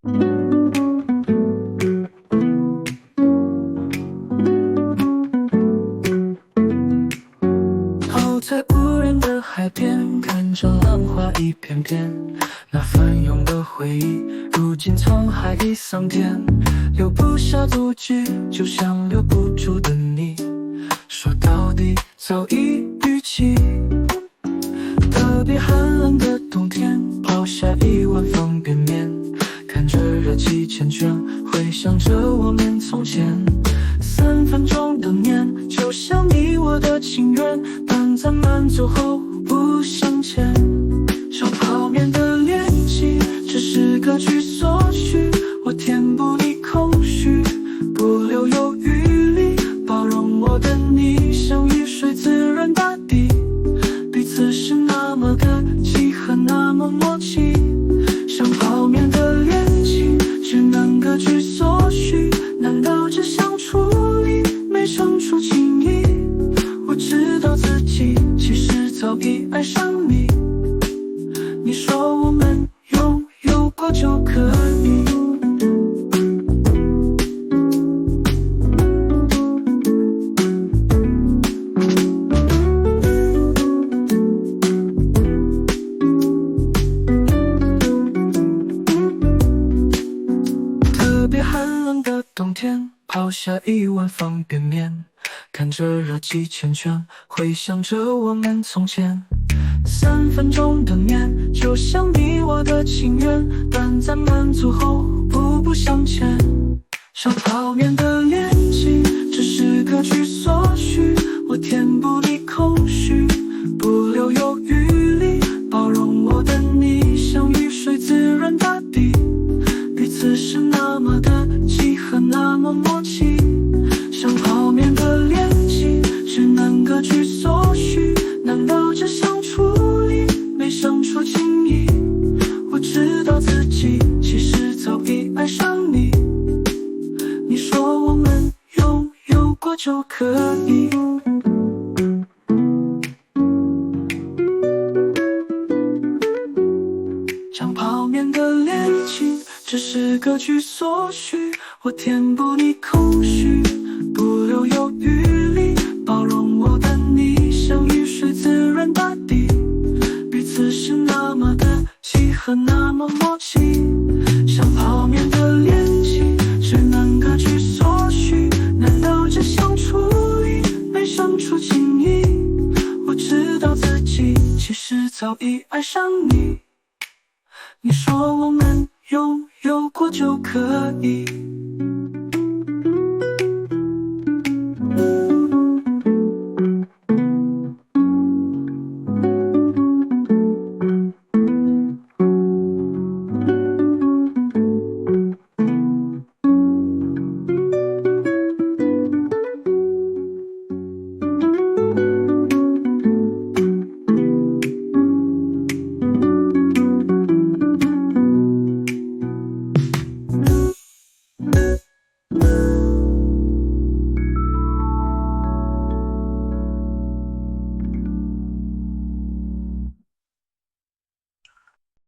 泡在无人的海边，看着浪花一片片，那翻涌的回忆，如今沧海已桑田，留不下足迹，就像留不住的你，说到底早已逾期。特别寒冷的冬天，泡下一碗方便面，看着热气缱绻，回想着我们从前，3分钟的念，就像你我的情缘，短暂满足后不向前。像泡面的恋情，只是各取所需，我填补你空虚，不留有余力，包容我的你，像雨水滋润大地，彼此是那么的契合，那么默契。像泡面的恋情，只能各取所需，难道只相处里没生出情谊？我知道自己其实早已爱上你，你说我们拥有过就可以。特别寒冷的冬天，泡下一碗方便面，看着热气缱绻，回想着我们从前，3分钟的念，就像你我的情缘，短暂满足后步步向前。像泡面的恋情，只是各取所需，我填补你空虚，不留有余力，包容我的你，像雨水滋润大地，彼此是那么的契合，那么默契。像泡面的恋情，只能各取所需，难道只相处里没生出情谊？我知道自己其实早已爱上你，你说我们拥有过就可以。像泡面的恋情，只是各取所需，我填补你空虚，不留有余力，包容我的你，像雨水滋润大地，彼此是那么的契合，那么默契。像泡面的恋情，只能各取所需，难道只相处里没生出情谊？我知道自己其实早已爱上你，你说我们拥有过就可以。